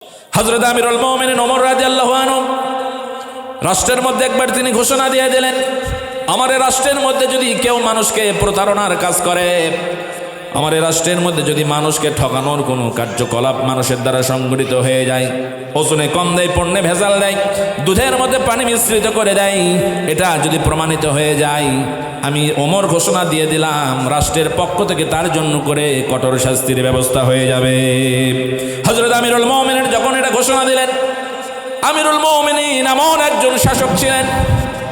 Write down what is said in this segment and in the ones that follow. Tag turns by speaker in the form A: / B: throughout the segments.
A: হযরত আমিরুল মুমিনিন ওমর রাদিয়াল্লাহু আনহু রাষ্ট্রের মধ্যে একবার তিনি ঘোষণা দিয়ে দিলেন, আমার এই রাষ্ট্রের মধ্যে যদি কেউ মানুষকে প্রতারণার কাজ করে, আমার এই রাষ্ট্রের মধ্যে যদি মানুষকে ঠকানোর কোনো কার্যকলাপ মানুষের দ্বারা সংগঠিত হয়ে যায়, ওজনে কম দেয়, পণ্যে ভেজাল দেয়, দুধের মধ্যে পানি মিশ্রিত করে দেয়, এটা যদি প্রমাণিত হয়ে যায়, আমি ওমর ঘোষণা দিয়ে দিলাম রাষ্ট্রের পক্ষ থেকে তার জন্য করে কঠোর শাস্তির ব্যবস্থা হয়ে যাবে। হযরত আমিরুল মুমিনিন যখন এটা ঘোষণা দিলেন, আমিরুল মুমিনিন এমন একজন শাসক ছিলেন,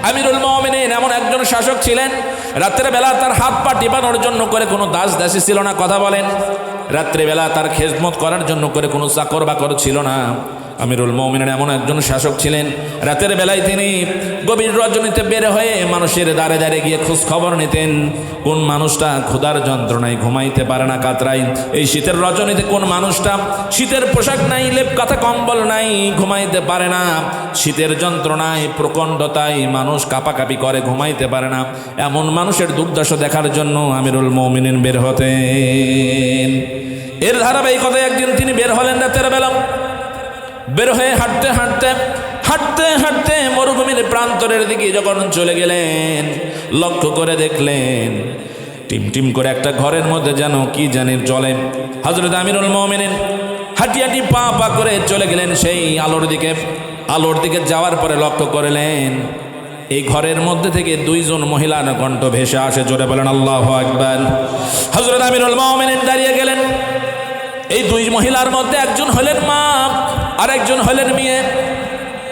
A: আমিরুল মুমিনিন এমন একজন শাসক ছিলেন, রাত্রে বেলা তার হাত পা টিপানোর জন্য করে কোনো দাস দাসী ছিল না, কথা বলেন, রাত্রে বেলা তার খেদমত করার জন্য করে কোনো চাকর বাকর ছিল না। আমিরুল মুমিনিন এমন একজন শাসক ছিলেন, রাতের বেলায় তিনি গভীর রজনীতে বের হয়ে মানুষের দাঁড়ে দাঁড়ে গিয়ে খোঁজ খবর নিতেন, কোন মানুষটা ক্ষুধার যন্ত্রণায় ঘুমাইতে পারে না কাতরাই, এই শীতের রজনীতে কোন মানুষটা শীতের পোশাক নাই, লেপ কাঁথা কম্বল নাই, ঘুমাইতে পারে না, শীতের যন্ত্রণায় প্রকণ্ডতায় মানুষ কাঁপাকাঁপি করে ঘুমাইতে পারে না, এমন মানুষের দুর্দশা দেখার জন্য আমিরুল মুমিনিন বের হতেন। এর ধারাবাহিকতায় একদিন তিনি বের হলেন রাতের বেলা, বের হয়ে হাঁটতে হাঁটতে হাঁটতে হাঁটতে মরুভূমির প্রান্তরের দিকে যখন চলে গেলেন, লক্ষ্য করে দেখলেন টিম টিম করে একটা ঘরের মধ্যে যেন কি জানি চলে। হযরত আমিরুল মুমিনিন হাঁটি হাঁটি পা পা করে চলে গেলেন সেই আলোর দিকে। আলোর দিকে যাওয়ার পরে লক্ষ্য করলেন এই ঘরের মধ্যে থেকে দুইজন মহিলার কণ্ঠ ভেসে আসে, জোরে বলেন আল্লাহু আকবার। হযরত আমিরুল মুমিনিন দাঁড়িয়ে গেলেন। এই দুই মহিলার মধ্যে একজন হলেন মা আর একজন হলেন মেয়ে।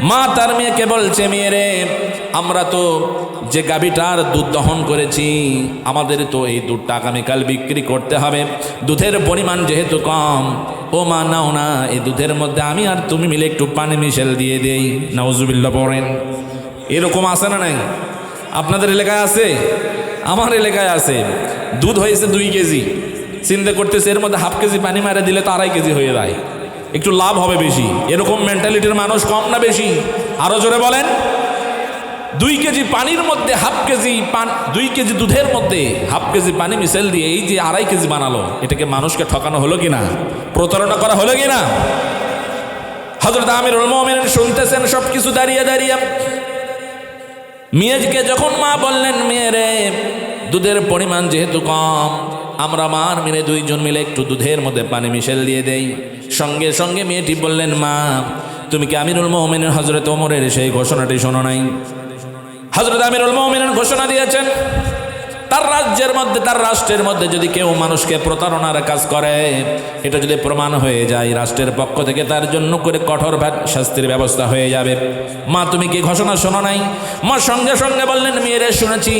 A: মা তার মেয়েকে বলছে, মেয়ে রে, আমরা তো যে গাভীটার দুধ দহন করেছি, আমাদের তো এই দুধটা আগামীকাল বিক্রি করতে হবে, দুধের পরিমাণ যেহেতু কম, ও মা নাও না, এই দুধের মধ্যে আমি আর তুমি মিলে একটু পানি মিশেল দিয়ে দেই। নাউজুবিল্লাহ পড়েন। এরকম আছে না নাই? আপনাদের এলাকায় আছে? আমার এলাকায় আছে। দুধ হয়েছে 2 কেজি, চিন্তা করতেছে এর মধ্যে হাফ কেজি পানি মারে দিলে তো 2.5 কেজি হয়ে যায়, একটু লাভ হবে বেশি। এরকম মেন্টালিটির মানুষ কম না বেশি? আরো জোরে বলেন। 2 কেজি পানির মধ্যে হাফ কেজি 2 কেজি দুধের মধ্যে হাফ কেজি পানি মিশেল দিয়ে এই যে 2.5 কেজি বানালো, এটাকে মানুষকে ঠকানো হলো কিনা, প্রতারণা করা হলো কিনা? হযরত আমিরুল মুমিনিন শুনতেছেন সবকিছু দাঁড়িয়ে দাঁড়িয়ে। মেয়েকে যখন মা বললেন, মেয়ে রে, দুধের পরিমাণ যেহেতু কম, আমরা মার মিলে 2 জন মিলে একটু দুধের মধ্যে পানি মিশেল দিয়ে দেই। সঙ্গে সঙ্গে মেয়েটি বললেন, মা, তুমি কি আমিরুল মুমিনিন হযরত ওমরের সেই ঘোষণাটি শোনো নাই? হযরত আমিরুল মুমিনিন ঘোষণা দিয়েছেন, তার রাজ্যের মধ্যে, তার রাষ্ট্রের মধ্যে যদি কেউ মানুষকে প্রতারণার কাজ করে, এটা যদি প্রমাণ হয়ে যায়, রাষ্ট্রের পক্ষ থেকে তার জন্য করে কঠোর শাস্তির ব্যবস্থা হয়ে যাবে। মা, তুমি কি ঘোষণা শোনো নাই? মা সঙ্গে সঙ্গে বললেন, মেয়েরে, শুনেছি,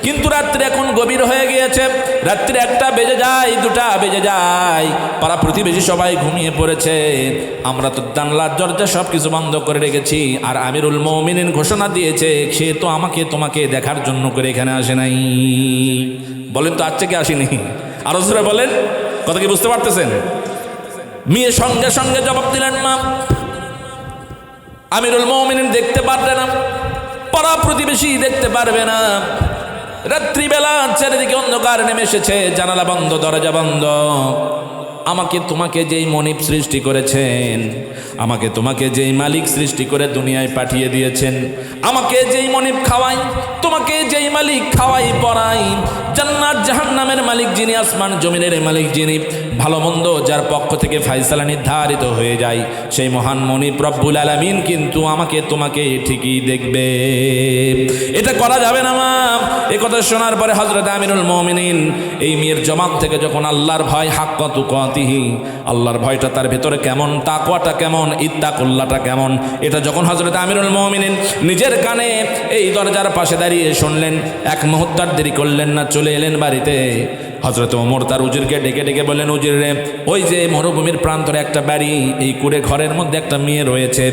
A: কিন্তু রাত্রি এখন গভীর হয়ে গিয়েছে, রাত্রি 1টা বেজে যায়, 2টা বেজে যায়, পাড়া প্রতিবেশী সবাই ঘুমিয়ে পড়েছে, আমরা তো জানলা দরজা সব কিছু বন্ধ করে রেখেছি, আর আমিরুল মুমিনিন ঘোষণা দিয়েছে সে তো আমাকে তোমাকে দেখার জন্য করে এখানে আসে নাই। বলেন তো আজ থেকে আসেনি? আরো জোরে বলেন, কথা কি বুঝতে পারতেছেন? মেয়ে সঙ্গে সঙ্গে জবাব দিলেন, মা, আমিরুল মুমিনিন দেখতে পারবে না, পাড়া প্রতিবেশী দেখতে পারবে না, রাত্রিবেলা চারিদিকে অন্ধকার নেমে এসেছে, জানালা বন্ধ, দরজা বন্ধ, আমাকে তোমাকে যেই মনিব সৃষ্টি করেছেন, আমাকে তোমাকে যেই মালিক সৃষ্টি করে দুনিয়ায় পাঠিয়ে দিয়েছেন, আমাকে যেই মনিব খাওয়াই, তোমাকে যেই মালিক খাওয়াই পড়াই, জান্নাত জাহান্নামের মালিক যিনি, আসমান জমিনের মালিক যিনি, ভালো মন্দ যার পক্ষ থেকে ফায়সালা নির্ধারিত হয়ে যায়, সেই মহান মনিব রব্বুল আলামিন কিন্তু আমাকে তোমাকে ঠিকই দেখবে। এটা করা যাবে না মা। এই কথা শোনার পরে হযরত আমিরুল মুমিনিন এই মেয়ের জবাব থেকে যখন আল্লাহর ভয়, হাক্কা তুকাতিহি, আল্লাহর ভয়টা তার ভেতরে কেমন, তাকওয়াটা কেমন, ইত্তাকুল্লাহটা কেমন, এটা যখন হযরত আমিরুল মুমিনিন নিজের কানে এই দরজার পাশে দাঁড়িয়ে শুনলেন, এক মুহূর্ত দেরি করলেন না, চলে এলেন বাড়িতে। হযরত ওমর তার উজিরকে ডেকে ডেকে বললেন, উজির রে, ওই যে মরুভূমির প্রান্তরে একটা বাড়ি, এই কুড়ে ঘরের মধ্যে একটা মেয়ে রয়েছে,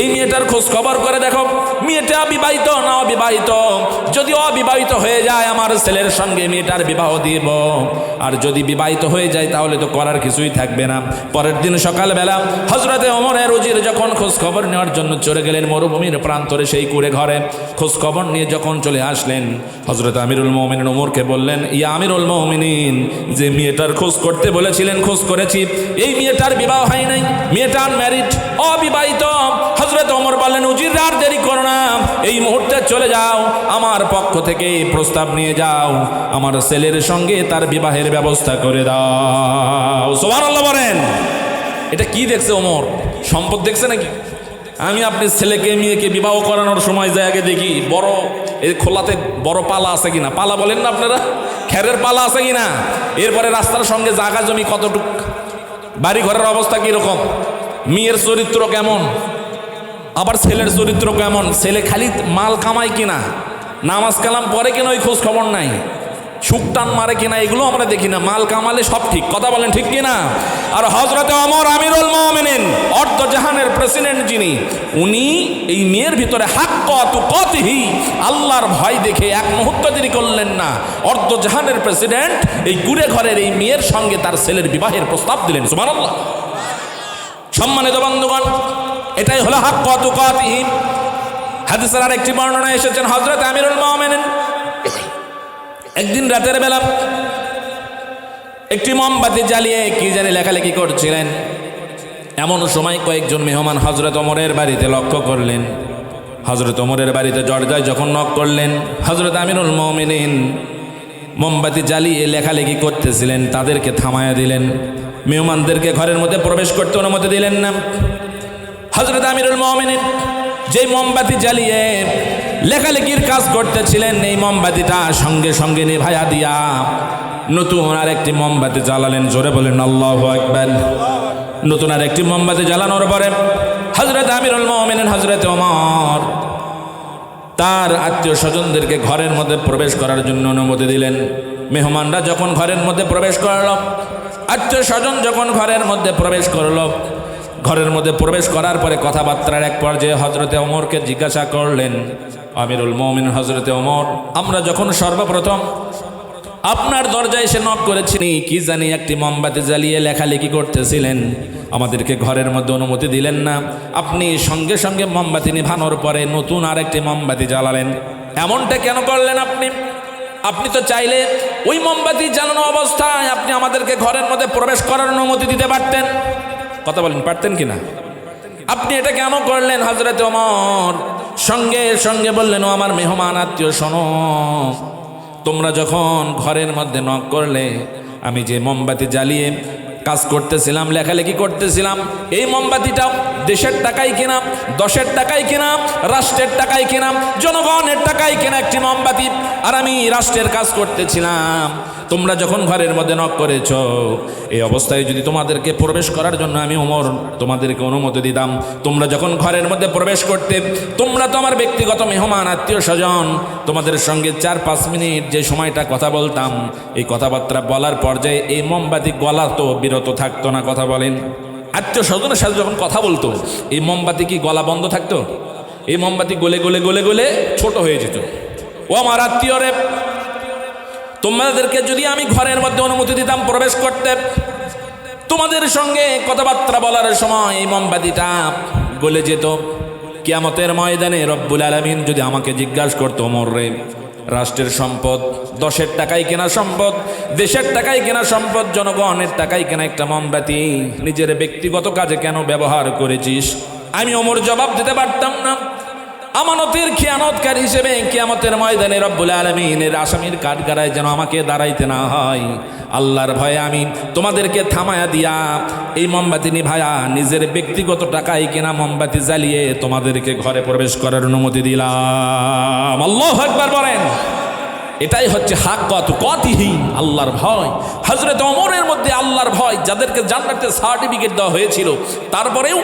A: এই মেয়েটার খোঁজ খবর করে দেখো, মেয়েটা বিবাহিত না অবিবাহিত, যদি অবিবাহিত হয়ে যায় আমার ছেলের সঙ্গে মেয়েটার বিবাহ দিব, আর যদি বিবাহিত হয়ে যায় তাহলে তো করার কিছুই থাকবে না। পরের দিন সকালবেলা হযরতে ওমরের উজির যখন খোঁজ খবর নেওয়ার জন্য চলে গেলেন মরুভূমির প্রান্তরে সেই কুড়ে ঘরে, খোঁজ খবর নিয়ে যখন চলে আসলেন, হযরত আমিরুল মুমিনিন ওমরকে বললেন, ইয়া আমিরুল মুমিনিন, আমিন, যে মেয়েটার খোঁজ করতে বলেছিলেন খোঁজ করেছি, এই মেয়েটার বিবাহ হয় নাই, মেয়েটা আনম্যারিড, অবিবাহিত। হযরত ওমর বললেন, উজির আর দেরি করো না, এই মুহূর্তে চলে যাও, আমার পক্ষ থেকে প্রস্তাব নিয়ে যাও, আমার ছেলের সঙ্গে তার বিবাহের ব্যবস্থা করে দাও। সুবহানাল্লাহ বলেন। এটা কি দেখছে ওমর? সম্পদ দেখছে নাকি? আমি আপনি ছেলেকে মেয়েকে বিবাহ করানোর সময় যাই আগে দেখি বড় এই খোলাতে বড় পালা আছে কিনা, পালা বলেন না আপনারা, খেরের পালা আছে কিনা, এরপরে রাস্তার সঙ্গে জায়গা জমি কতটুক, বাড়ি ঘরের অবস্থা কিরকম, মেয়ের চরিত্র কেমন, আবার ছেলের চরিত্র কেমন, ছেলে খালি মাল কামায় কিনা, নামাজ কালাম পরে কিনা ওই খোঁজ খবর নাই, সুকটান মারে কিনা এগুলো আমরা দেখি না, মাল কামালে সব ঠিক, কথা বলেন ঠিক কিনা? আর হযরতে ওমর আমিরুল মুমিনিন, অর্ধ জাহানের প্রেসিডেন্ট যিনি, উনি এই মেয়ের ভিতরে হাক্কা তুকাতিহি, আল্লাহর ভয় দেখে এক মুহূর্ত দেরি করলেন না, অর্ধ জাহানের প্রেসিডেন্ট এই কুড়ে ঘরের এই মেয়ের সঙ্গে তার ছেলের বিবাহের প্রস্তাব দিলেন। সুবহানাল্লাহ। সম্মানিত বন্ধুগণ, এটাই হলো হাক্কা তুকাতিহি। হাদিসের আরেকটি বর্ণনা এসেছেন, হযরত আমিরুল মুমিনিন একদিন রাতের বেলা একটি মোমবাতি জ্বালিয়ে কি জানি লেখালেখি করছিলেন। এমন সময় কয়েকজন মেহমান হযরত ওমরের বাড়িতে লক্ষ্য করলেন। হযরত ওমরের বাড়িতে দরজায় যখন নক করলেন, হযরত আমিরুল মুমিনিন মোমবাতি জ্বালিয়ে লেখালেখি করতেছিলেন, তাদেরকে থামায়া দিলেন, মেহমানদেরকে ঘরের মধ্যে প্রবেশ করতে অনুমতি দিলেন না। হযরত আমিরুল মুমিনিন যেই মোমবাতি জ্বালিয়ে লেখালেখির কাজ করতেছিলেন, এই মোমবাতিটা সঙ্গে সঙ্গে নিভাইয়া দিয়া নতুন আরেকটি মোমবাতি জ্বালালেন। জোরে বলেন আল্লাহু আকবার। নতুন আরেকটি মোমবাতি জ্বালানোর পরে হযরত আমিরুল মুমিনিন হযরত ওমর তার আত্মীয় স্বজনদেরকে ঘরের মধ্যে প্রবেশ করার জন্য অনুমতি দিলেন। মেহমানরা যখন ঘরের মধ্যে প্রবেশ করল, আত্মীয় স্বজন যখন ঘরের মধ্যে প্রবেশ করল, ঘরের মধ্যে প্রবেশ করার পরে কথাবার্তার এক পর্যায়ে হযরতে ওমরকে জিজ্ঞাসা করলেন, আমিরুল মুমিনিন হযরতে ওমর, আমরা যখন সর্বপ্রথম আপনার দরজায় এসে নক করেছি, কি জানি একটি মোমবাতি জ্বালিয়ে লেখালেখি করতেছিলেন, আমাদেরকে ঘরের মধ্যে অনুমতি দিলেন না, আপনি সঙ্গে সঙ্গে মোমবাতি নিভানোর পরে নতুন আরেকটি মোমবাতি জ্বালালেন, এমনটা কেন করলেন? আপনি তো চাইলে ওই মোমবাতি জ্বালানো অবস্থায় আপনি আমাদেরকে ঘরের মধ্যে প্রবেশ করার অনুমতি দিতে পারতেন। কথা বলেন, পারতেন কিনা? আপনি এটা কেন করলেন? হযরত ওমর সঙ্গে সঙ্গে বললেন, ও আমার মেহমান আত্মীয়, শোনো, তোমরা যখন ঘরের মধ্যে নক করলে, আমি যে মোমবাতি জ্বালিয়ে কাজ করতেছিলাম, লেখালেখি করতেছিলাম, এই মোমবাতিটা দেশের টাকায় কিনা, 10-এর টাকায় কিনা, রাষ্ট্রের টাকায় কিনা, জনগণের টাকায় কিনা একটি মোমবাতি, আর আমি রাষ্ট্রের কাজ করতেছিলাম। তোমরা যখন ঘরের মধ্যে নক করেছ, এই অবস্থায় যদি তোমাদেরকে প্রবেশ করার জন্য আমি ওমর তোমাদেরকে অনুমতি দিতাম, তোমরা যখন ঘরের মধ্যে প্রবেশ করতে, তোমরা তো আমার ব্যক্তিগত মেহমান আত্মীয় স্বজন, তোমাদের সঙ্গে 4-5 মিনিট যে সময়টা কথা বলতাম, এই কথাবার্তা বলার পর্যায়ে এই মোমবাতি গলা তো বিরত থাকতো না। কথা বলেন, আত্মীয় স্বজনের সাথে যখন কথা বলতো, এই মোমবাতি কি গলা বন্ধ থাকতো? এই মোমবাতি গলে গলে গলে গলে ছোট হয়ে যেত। ও আমার আত্মীয় রে, তোমাদেরকে যদি আমি ঘরের মধ্যে অনুমতি দিতাম প্রবেশ করতে, তোমাদের সঙ্গে কথাবার্তা বলার সময় এই মোমবাতিটা গলে যেত। কিয়ামতের ময়দানে রব্বুল আলামিন যদি আমাকে জিজ্ঞাসা করতো, ওমর রে, রাষ্ট্রের সম্পদ, 10-এর টাকায় কেনা সম্পদ, দেশের টাকায় কেনা সম্পদ, জনগণের টাকায় কেনা একটা মোমবাতি নিজের ব্যক্তিগত কাজে কেন ব্যবহার করেছিস? আমি ওমর জবাব দিতে পারতাম না। আমানতের খেয়ানতকারী হিসেবে কিয়ামতের ময়দানে রব্বুল আলামিনের আসামির কাঠগড়ায় যেন আমাকে দাঁড়াইতে না হয়, আল্লাহর ভয়ে আমি তোমাদেরকে থামায়া দিয়া এই মোমবাতি নিভায়া নিজের ব্যক্তিগত টাকায় কেনা মোমবাতি জ্বালিয়ে তোমাদেরকে ঘরে প্রবেশ করার অনুমতি দিলাম। আল্লাহু আকবার বলেন। এটাই হচ্ছে হাক্কা তুকাতিহি, আল্লাহর ভয়। হযরত ওমরের মধ্যে আল্লাহর ভয়, যাদেরকে জান্নাতের সার্টিফিকেট দেওয়া হয়েছিল, তারপরেও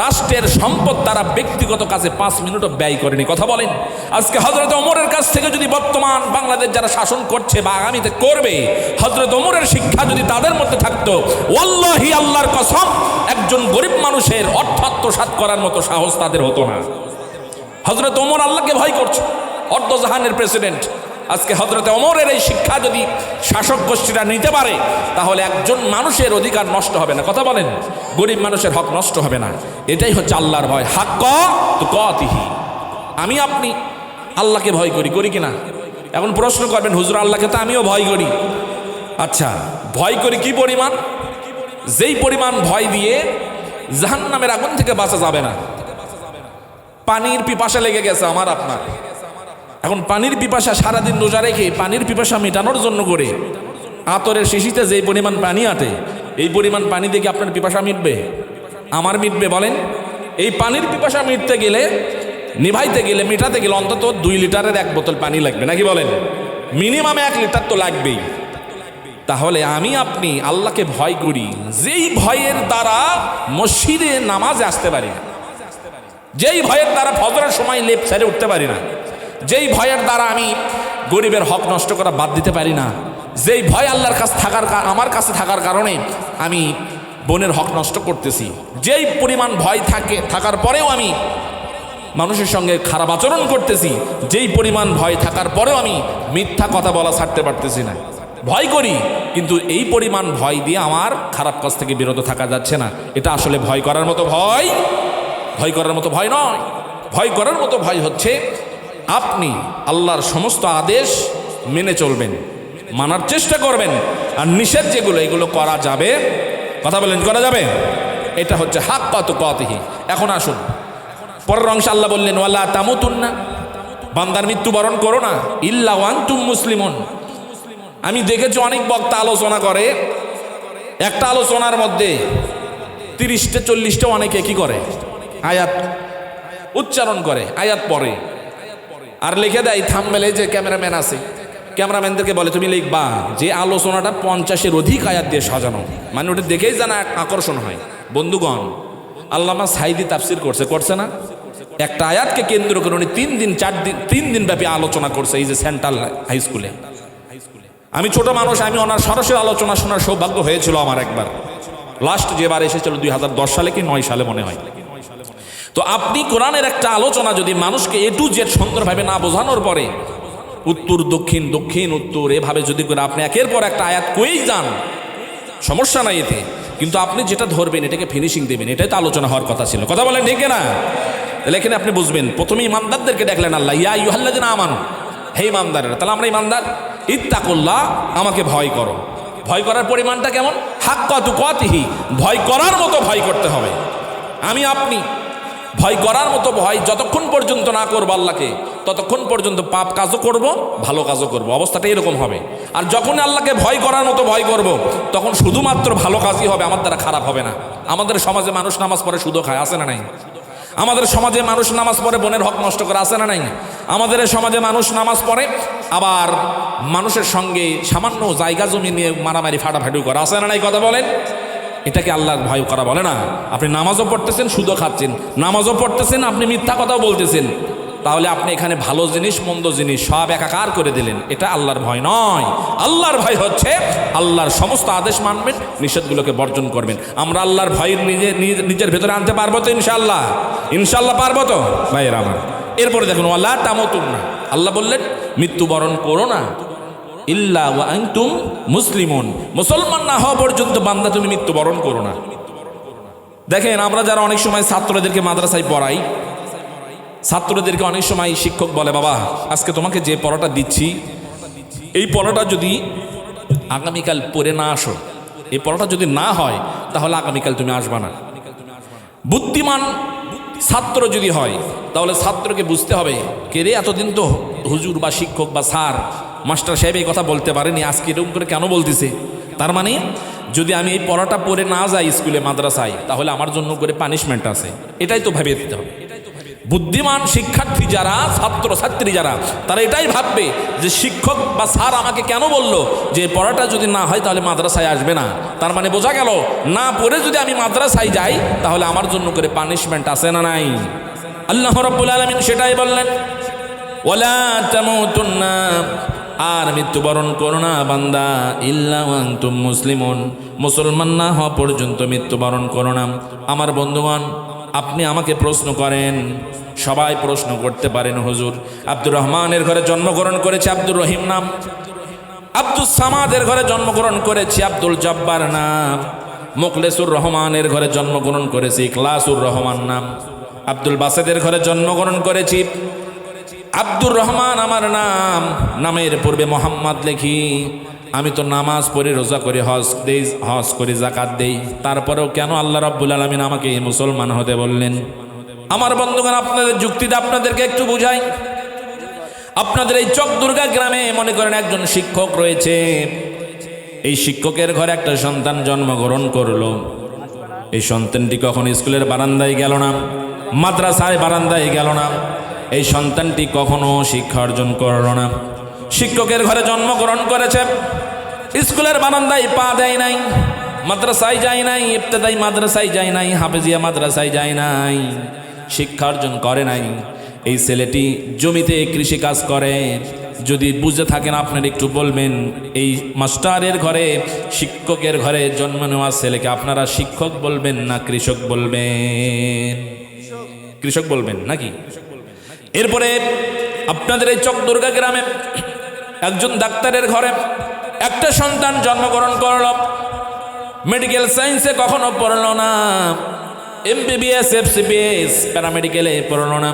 A: রাষ্ট্রের সম্পদ তারা ব্যক্তিগত কাজে 5 মিনিটও ব্যয় করেনি। কথা বলেন, আজকে হযরত ওমরের কাছ থেকে যদি বর্তমান বাংলাদেশ যারা শাসন করছে বা আগামীতে করবে, হযরত ওমরের শিক্ষা যদি তাদের মধ্যে থাকতো, ওয়াল্লাহি আল্লাহর কসম, একজন গরিব মানুষের অর্থ আত্মসাৎ করার মতো সাহস তাদের হতো না। হযরত ওমর আল্লাহকে ভয় করছে, অর্ধ জাহানের প্রেসিডেন্ট। আজকে হযরত ওমরের এই শিক্ষা যদি শাসক গোষ্ঠীরা নিতে পারে, তাহলে একজন মানুষের অধিকার নষ্ট হবে না। কথা বলেন, গরিব মানুষের হক নষ্ট হবে না। এটাই হচ্ছে আল্লাহর ভয়, হাক্কা তুকাতিহি। আমি আপনি আল্লাহকে ভয় করি, করি কিনা? এখন প্রশ্ন করবেন, হুজুর আল্লাহকে তো আমিও ভয় করি, আচ্ছা, ভয় করি কি পরিমাণ? যেই পরিমাণ ভয় দিয়ে জাহান্নামের আগুন থেকে বাঁচা যাবে না। পানির পিপাসা লেগে গেছে আমার আপনার, এখন পানির পিপাসা সারাদিন রোজা রেখে পানির পিপাসা মেটানোর জন্য করে আতরের শিশিতে যেই পরিমাণ পানি আটে, এই পরিমাণ পানি দিয়ে কি আপনার পিপাসা মিটবে? আমার মিটবে বলেন? এই পানির পিপাসা মিটতে গেলে, নিভাইতে গেলে, মেটাতে গেলে অন্তত 2 লিটারের 1 বোতল পানি লাগবে, নাকি বলেন? মিনিমাম 1 লিটার তো লাগবেই। তাহলে আমি আপনি আল্লাহকে ভয় করি যেই ভয়ের দ্বারা মসজিদে নামাজে আসতে পারি না, যেই ভয়ের দ্বারা ফজরের সময় লেপ ছেড়ে উঠতে পারি না, যেই ভয়ের দ্বারা আমি গরিবের হক নষ্ট করা বাদ দিতে পারি না, যেই ভয় আল্লাহর কাছে আমার কাছে থাকার কারণে আমি বোনের হক নষ্ট করতেছি, যেই পরিমাণ ভয় থাকার পরেও আমি মানুষের সঙ্গে খারাপ আচরণ করতেছি, যেই পরিমাণ ভয় থাকার পরেও আমি মিথ্যা কথা বলা ছাড়তে পারতেছি না। ভয় করি, কিন্তু এই পরিমাণ ভয় দিয়ে আমার খারাপ কাজ থেকে বিরত থাকা যাচ্ছে না। এটা আসলে ভয় করার মতো ভয়, ভয় করার মতো ভয় নয়। ভয় করার মতো ভয় হচ্ছে আপনি আল্লাহর সমস্ত আদেশ মেনে চলবেন, মানার চেষ্টা করবেন, আর নিষেধ যেগুলো এগুলো করা যাবে, কথা বলেন করা যাবে, এটা হচ্ছে হাক্কা তুকাতিহি। এখন আসুন পরের অংশে আল্লাহ বললেন ওয়ালা তামুতুন্না, বান্দার মৃত্যুবরণ করো না, ইল্লা ওয়ান্তুম মুসলিমুন। আমি দেখেছি অনেক বক্তা আলোচনা করে, একটা আলোচনার মধ্যে 30টা 40টা অনেকে কি করে, আয়াত উচ্চারণ করে, আয়াত পড়ে আর লিখে দেয় থাম্বনেলে। যে ক্যামেরাম্যান আছে, ক্যামেরাম্যানদেরকে বলে তুমি লিখবা যে আলোচনাটা 50-এর অধিক আয়াত দিয়ে সাজানো, মানে ওটা দেখেই যেন আকর্ষণ হয়। বন্ধুগণ, আল্লামা সাইদি তাফসির করছে না? একটা আয়াতকে কেন্দ্র করে উনি 3 দিন ব্যাপী আলোচনা করছে এই যে সেন্ট্রাল হাই স্কুলে। আমি ছোট মানুষ, আমি ওনার সরাসরি আলোচনা শোনার সৌভাগ্য হয়েছিল আমার একবার। লাস্ট যেবার এসেছিল 2010 সালে কি 9 সালে মনে হয়। তো আপনি কোরআনের একটা আলোচনা যদি মানুষকে A to Z সুন্দরভাবে না বোঝানোর পরে উত্তর দক্ষিণ, দক্ষিণ উত্তর এভাবে যদি করে আপনি একের পর একটা আয়াত কয়েই যান, সমস্যা নাই এতে, কিন্তু আপনি যেটা ধরবেন এটাকে ফিনিশিং দেবেন, এটাই তো আলোচনা হওয়ার কথা ছিল। কথা বলেন ঠিক না? তাহলে এখানে আপনি বুঝবেন, প্রথমে ইমানদারদেরকে দেখলেন আল্লাহ, ইয়া আইয়ুহাল্লাযিনা আমানু, হে ইমানদারেরা। তাহলে আমরা ইমানদার, ইত্তাকুল্লাহ, আমাকে ভয় করো। ভয় করার পরিমাণটা কেমন? হাক্কা তুকাতিহি, ভয় করার মতো ভয় করতে হবে। আমি আপনি ভয় করার মতো ভয় যতক্ষণ পর্যন্ত না করবো আল্লাহকে, ততক্ষণ পর্যন্ত পাপ কাজও করব, ভালো কাজও করব, অবস্থাটা এরকম হবে। আর যখন আল্লাহকে ভয় করার মতো ভয় করব, তখন শুধুমাত্র ভালো কাজই হবে, আমার দ্বারা খারাপ হবে না। আমাদের সমাজে মানুষ নামাজ পড়ে সুদও খায়, আছে না নাই? আমাদের সমাজে মানুষ নামাজ পড়ে বোনের হক নষ্ট করে, আছে না নাই? আমাদের সমাজে মানুষ নামাজ পড়ে আবার মানুষের সঙ্গে সামান্য জায়গা জমি নিয়ে মারামারি ফাটাফাটি করে, আছে না নাই? কথা বলেন, এটাকে আল্লাহর ভয় করা বলে না? আপনি নামাজও পড়তেছেন, সুদও খাচ্ছেন, নামাজও পড়তেছেন, আপনি মিথ্যা কথাও বলতেছেন, তাহলে আপনি এখানে ভালো জিনিস মন্দ জিনিস সব একাকার করে দিলেন। এটা আল্লাহর ভয় নয়। আল্লাহর ভয় হচ্ছে আল্লাহর সমস্ত আদেশ মানবেন, নিষেধগুলোকে বর্জন করবেন। আমরা আল্লাহর ভয় নিজের ভেতরে আনতে পারবো তো? ইনশাআল্লাহ, ইনশাআল্লাহ পারবো তো ভাইয়েরা আমার। এরপরে দেখুন ওয়ালা তামুতুন্না, আল্লাহ বললেন মৃত্যুবরণ করো না, ইল্লা ওয়া আনতুম মুসলিমুন, মুসলমান না হওয়া পর্যন্ত বান্দা তুমি মৃত্যুবরণ করো না। দেখেন, আমরা যারা অনেক সময় ছাত্রদেরকে মাদ্রাসায় পড়াই, ছাত্রদেরকে অনেক সময় শিক্ষক বলে, বাবা আজকে তোমাকে যে পড়াটা দিচ্ছি, এই পড়াটা যদি আগামীকাল পড়ে না আসো, এই পড়াটা যদি না হয়, তাহলে আগামীকাল তুমি আসবা না। বুদ্ধিমান ছাত্র যদি হয়, তাহলে ছাত্রকে বুঝতে হবে, কে রে এতদিন তো হুজুর বা শিক্ষক বা স্যার মাস্টার সাহেব এই কথা বলতে পারেনি, আজকে এরকম করে কেন বলতেছে? তার মানে যদি আমি এই পড়াটা পড়ে না যাই স্কুলে মাদ্রাসায়, তাহলে আমার জন্য করে পানিশমেন্ট আছে। এটাই তো ভেবে দিতে হবে। বুদ্ধিমান শিক্ষার্থী যারা, ছাত্র ছাত্রী যারা, তারা এটাই ভাববে যে শিক্ষক বা স্যার আমাকে কেন বললো যে পড়াটা যদি না হয় তাহলে মাদ্রাসায় আসবে না। তার মানে বোঝা গেল, না পড়ে যদি আমি মাদ্রাসায় যাই তাহলে আমার জন্য করে পানিশমেন্ট আছে না নাই? আল্লাহ রাব্বুল আলামিন সেটাই বললেন, ওয়ালা তামুতুন্না, আর মৃত্যুবরণ করো না বান্দা, ইল্লা ওয়া আনতুম মুসলিমুন, মুসলমান না হওয়া পর্যন্ত মৃত্যুবরণ করো না। আমার বন্ধুগণ, আপনি আমাকে প্রশ্ন করেন, সবাই প্রশ্ন করতে পারেন, হুজুর আব্দুর রহমানের ঘরে জন্মগ্রহণ করেছে আব্দুর রহিম নাম, আব্দুল সামাদের ঘরে জন্মগ্রহণ করেছি আব্দুল জব্বার নাম, মুখলেসুর রহমানের ঘরে জন্মগ্রহণ করেছি ইখলাসুর রহমান নাম, আব্দুল বাসেদের ঘরে জন্মগ্রহণ করেছি আব্দুর রহমান আমার নাম, নামের পূর্বে মোহাম্মদ লিখি, আমি তো নামাজ পড়ি, রোজা করি, হজ করি, যাকাত দেই, তারপরেও কেন আল্লাহ রাব্বুল আলামিন আমাকে মুসলমান হতে বললেন? আমার বন্ধুগণ, আপনাদের যুক্তিটা আপনাদেরকে একটু বুঝাই। আপনাদের এই চকদুর্গা গ্রামে মনে করেন একজন শিক্ষক রয়েছে। এই শিক্ষকের ঘরে একটা সন্তান জন্মগ্রহণ করলো। এই সন্তানটি কখন স্কুলের বারান্দায় গেল না, মাদ্রাসায় বারান্দায় গেল না। এই সন্তানটি কখনো শিক্ষা অর্জন করল না। শিক্ষকের ঘরে জন্মগ্রহণ করেছে, স্কুলের বারান্দায় পা দেয় নাই, মাদ্রাসায় যায় নাই, ইবতেদায়ী মাদ্রাসায় যায় নাই, হাফেজিয়া মাদ্রাসায় যায় নাই, শিক্ষা অর্জন করে নাই। এই ছেলেটি জমিতে কৃষি কাজ করে। যদি বুঝে থাকেন আপনারা একটু বলবেন, এই মাস্টারের ঘরে, শিক্ষকের ঘরে জন্ম নেওয়া ছেলেকে আপনারা শিক্ষক বলবেন না কৃষক বলবেন? কৃষক বলবেন নাকি? এরপরে আপনাদের এই চকদুর্গা গ্রামে একজন ডাক্তারের ঘরে একটা সন্তান জন্মগ্রহণ করল। মেডিকেল সায়েন্সে কখনো পড়ল না, MBBS FCPS প্যারামেডিকেলে পড়ল না।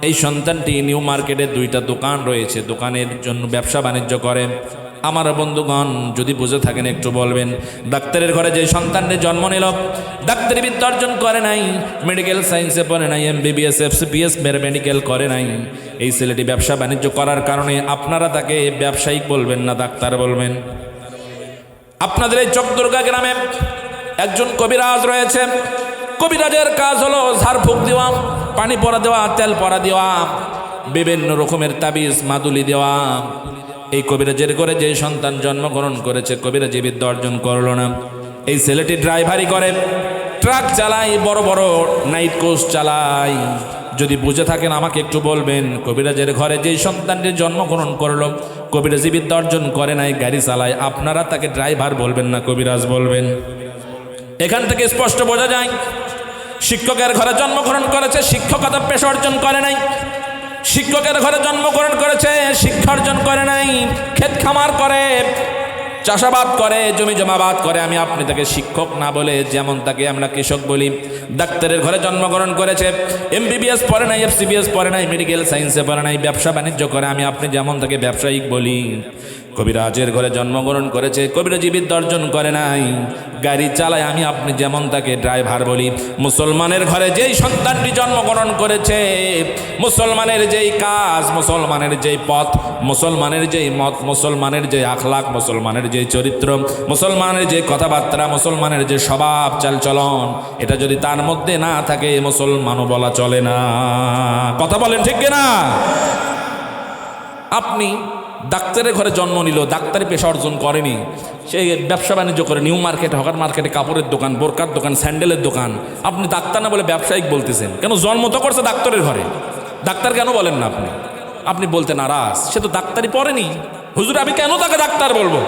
A: এই সন্তানটি নিউ মার্কেটে 2টা দোকান রয়েছে, দোকানের জন্য ব্যবসা বাণিজ্য করে। আমার বন্ধুগণ, যদি বুঝে থাকেন একটু বলবেন। ডাক্তারের ঘরে যে সন্তানটি জন্ম নিল, ডাক্তারি বিদ্যা অর্জন করে নাই, মেডিকেল সায়েন্সে পড়ে নাই, MBBS FCPS প্যারামেডিকেল করে নাই। এই ছেলেটি ব্যবসা বাণিজ্য করার কারণে আপনারা তাকে ব্যবসায়িক বলবেন না ডাক্তার বলবেন? আপনাদের এই চকদুর্গা গ্রামে একজন কবিরাজ রয়েছে। কবিরাজের কাজ হলো ঝাড়ফুঁক দেওয়া, পানি পরা দেওয়া, তেল পরা দেওয়া, বিভিন্ন রকমের তাবিজ মাদুলি দেওয়া। এই কবিরাজের করে যে সন্তান জন্মগ্রহণ করেছে, কবিরাজি বিদ্যা অর্জন করল না। এই ছেলেটি ড্রাইভারি করে, ট্রাক চালায়, বড় বড় নাইট কোচ চালায়। যদি বুঝে থাকেন আমাকে একটু বলবেন। কবিরাজের ঘরে যেই সন্তানটি জন্মগ্রহণ করলো, কবিরাজি বিদ্যা অর্জন করে নাই, গাড়ি চালায়, আপনারা তাকে ড্রাইভার বলবেন না কবিরাজ বলবেন? এখান থেকে স্পষ্ট বোঝা যায় শিক্ষকের ঘরে জন্মগ্রহণ করেছে, শিক্ষকতা পেশা অর্জন করে নাই। শিক্ষকের ঘরে জন্মগ্রহণ করেছে, শিক্ষা অর্জন করে নাই, ক্ষেত খামার করে, চাষাবাদ করে, জমি জমাবাদ করে। আমি আপনি তাকে শিক্ষক না বলে যেমন তাকে আমরা কৃষক বলি। ডাক্তারের ঘরে জন্মগ্রহণ করেছে, MBBS পড়ে নাই, FCPS পড়ে নাই, মেডিকেল সায়েন্সে পড়ে নাই, ব্যবসা বাণিজ্য করে, আমি আপনি যেমন তাকে ব্যবসায়িক বলি। কবিরাজের ঘরে জন্মগ্রহণ করেছে, কবিরাজি বিদ্যা অর্জন করে নাই, গাড়ি চালায়, আমি আপনি যেমন তাকে ড্রাইভার বলি। মুসলমানের ঘরে যেই সন্তানটি জন্মগ্রহণ করেছে, মুসলমানের যেই কাজ, মুসলমানের যেই পথ, মুসলমানের যেই মত, মুসলমানের যে আখলাক, মুসলমানের যে চরিত্র, মুসলমানের যে কথাবার্তা, মুসলমানের যে স্বভাব চালচলন, এটা যদি তার মধ্যে না থাকে মুসলমানও বলা চলে না। কথা বলেন ঠিক কিনা? আপনি ডাক্তারের ঘরে জন্ম নিল, ডাক্তারি পেশা অর্জন করেনি, সে ব্যবসা বাণিজ্য করে, নিউ মার্কেটে, হকার মার্কেটে, কাপড়ের দোকান, বোরকার দোকান, স্যান্ডেলের দোকান। আপনি ডাক্তার না বলে ব্যবসায়িক বলতেছেন কেন? জন্ম তো করছে ডাক্তারের ঘরে, ডাক্তার কেন বলেন না আপনি? আপনি বলতে নারাজ, সে তো ডাক্তারি পড়েনি। হুজুর আমি কেন তাকে ডাক্তার বলবো?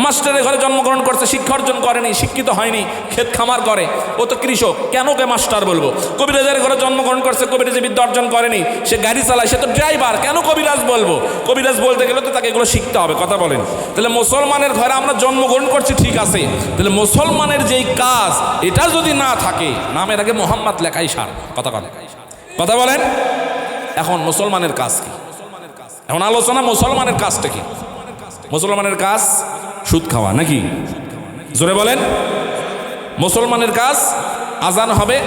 A: মাস্টারের ঘরে জন্মগ্রহণ করছে, শিক্ষা অর্জন করেনি, শিক্ষিত হয়নি, ক্ষেত খামার করে, ও তো কৃষক, কেন ওকে মাস্টার বলবো? কবিরাজের ঘরে জন্মগ্রহণ করছে, কবিরাজি বিদ্যা অর্জন করেনি, সে গাড়ি চালায়, সে তো ড্রাইভার, কেন কবিরাজ বলবো? কবিরাজ বলতে গেলে তো তাকে এগুলো শিখতে হবে। কথা বলেন। তাহলে মুসলমানের ঘরে আমরা জন্মগ্রহণ করছি, ঠিক আছে, তাহলে মুসলমানের যেই কাজ এটা যদি না থাকে, নামের আগে মোহাম্মদ লেখাই সার। কথা বলেন। এখন মুসলমানের কাজ কি? এখন আলোচনা মুসলমানের কাজটা কি? মুসলমানের কাজ সুদ খাওয়া নাকি? জোরে বলেন। মুসলমানের কাজ আজান হবে,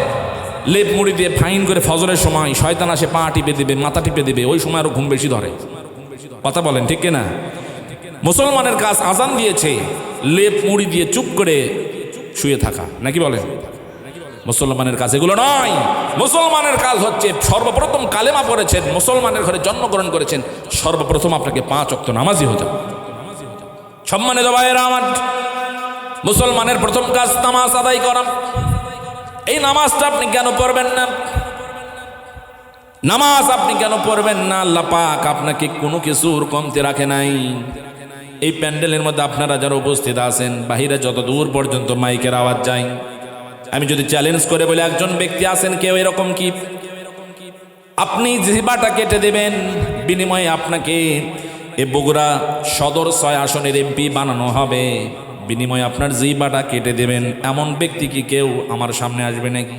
A: লেপ মুড়ি দিয়ে ফাইন করে ফজরের সময় শয়তান আসে, পা টিপে দেবে, মাথা টিপে দেবে, ওই সময় আরো ঘুম বেশি ধরে। কথা বলেন ঠিক কিনা? মুসলমানের কাজ আজান দিয়েছে, লেপ মুড়ি দিয়ে চুপ করে শুয়ে থাকা নাকি বলেন? মুসলমানের কাজ এগুলো নয়। মুসলমানের কাজ হচ্ছে সর্বপ্রথম কালেমা পড়েছেন, মুসলমানের ঘরে জন্মগ্রহণ করেছেন, সর্বপ্রথম আপনাকে 5 ওয়াক্ত নামাজি হতে হবে। সম্মানিত ভাইয়েরা আমার, মুসলমানের প্রথম কাজ নামাজ আদায় করা। এই নামাজটা আপনি কেন পড়বেন না? নামাজ আপনি কেন পড়বেন না? আল্লাহ পাক আপনাকে কোনো কিছুর কমতি রাখে নাই। এই প্যান্ডেলের মধ্যে আপনারা যারা উপস্থিত আছেন, বাহিরে যত দূর পর্যন্ত মাইকের আওয়াজ যায়, আমি যদি চ্যালেঞ্জ করে বলে একজন ব্যক্তি আছেন, কেউ এরকম কি আপনি জিহ্বাটা কেটে দেবেন, বিনিময়ে আপনাকে এ বগুড়া সদর 6 আসনের MP বানানো হবে, বিনিময়ে আপনার জিহ্বাটা কেটে দেবেন, এমন ব্যক্তি কি কেউ আমার সামনে আসবে নাকি?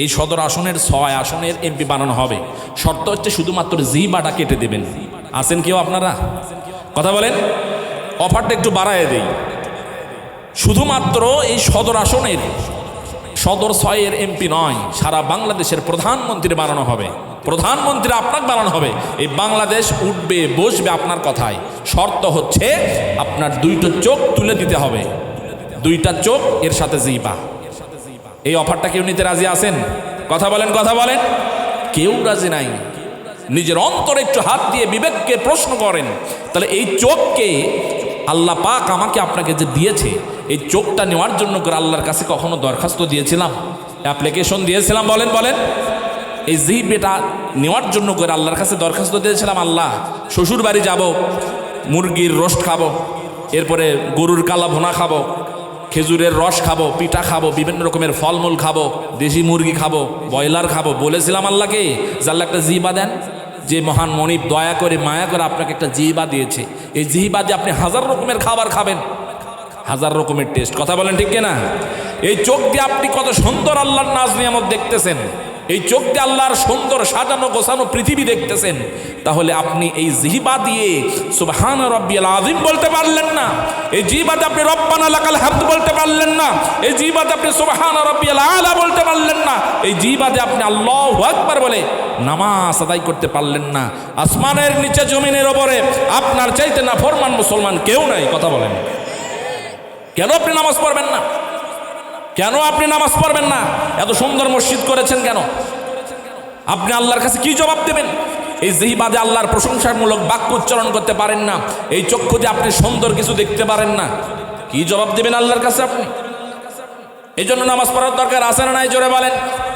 A: এই সদর আসনের 6 আসনের MP বানানো হবে, শর্ত হচ্ছে শুধুমাত্র জিহ্বাটা কেটে দেবেন। আছেন কেউ আপনারা? কথা বলেন। অফারটা একটু বাড়ায় দেই। শুধুমাত্র এই সদর আসনের সদর 6-এর এমপি নয়, সারা বাংলাদেশের প্রধানমন্ত্রী বানানো হবে। প্রধানমন্ত্রী আপনাকে বানানো হবে। এই বাংলাদেশ উঠবে বসবে আপনার কথায়। শর্ত হচ্ছে আপনার 2টো চোখ তুলে দিতে হবে, 2টা চোখ এর সাথে জিহ্বা। এই অফারটা কেউ নিতে রাজি আছেন? কথা বলেন, কথা বলেন। কেউ রাজি নাই। নিজের অন্তরে একটু হাত দিয়ে বিবেককে প্রশ্ন করেন, তাহলে এই চোখকে আল্লাহ পাক আমাকে আপনাকে যে দিয়েছে, এই চোখটা নেওয়ার জন্য করে আল্লাহর কাছে কখনো দরখাস্ত দিয়েছিলাম, অ্যাপ্লিকেশন দিয়েছিলাম? বলেন বলেন। এই জিহ্বাটা নেওয়ার জন্য করে আল্লাহর কাছে দরখাস্ত দিয়েছিলাম, আল্লাহ শ্বশুর বাড়ি যাব, মুরগির রোস্ট খাবো, এরপরে গরুর কালা ভুনা খাবো, খেজুরের রস খাবো, পিঠা খাবো, বিভিন্ন রকমের ফলমূল খাবো, দেশি মুরগি খাবো, ব্রয়লার খাবো। বলেছিলাম আল্লাহকে যে আল্লাহ একটা জিহ্বা দেন, যে মহান মনিব দয়া করে মায়া করে আপনাকে একটা জিহ্বা দিয়েছে, এই জিহ্বা দিয়ে আপনি 1000 রকমের খাবার খাবেন, 1000 রকমের টেস্ট। কথা বলেন ঠিক কিনা? এই চোখ দিয়ে আপনি কত সুন্দর আল্লাহর নাজ নিয়ামত দেখতেছেন, এই চোখ দিয়ে আল্লাহর সুন্দর সাজানো গোছানো পৃথিবী দেখতেছেন, তাহলে আপনি এই জিহ্বা দিয়ে সুবহান রাব্বিয়াল আযীম বলতে পারলেন না? এই জিহ্বাতে আপনি রব্বানা লাকাল হামদ বলতে পারলেন না? এই জিহ্বাতে আপনি সুবহান রাব্বিয়াল আলা বলতে পারলেন না? এই জিহ্বাতে আপনি আল্লাহু আকবার বলে নামাজ আদায় করতে পারলেন না? আসমানের নিচে জমিনের ওপরে আপনার চাইতে না ফরমান মুসলমান কেউ নাই। কথা বলেন, কেন আপনি নামাজ পড়বেন না? কেন আপনি নামাজ পড়বেন না? এত সুন্দর মসজিদ করেছেন কেন? আপনি আল্লাহর কাছে কি জবাব দেবেন? এই জিহ্বাতে আল্লাহর প্রশংসামূলক বাক্য উচ্চারণ করতে পারেন না, এই চক্ষু দিয়ে আপনি সুন্দর কিছু দেখতে পারেন না, কি জবাব দেবেন আল্লাহর কাছে আপনি? এই জন্য নামাজ পড়ার দরকার আছে না নাই? জোরে বলেন।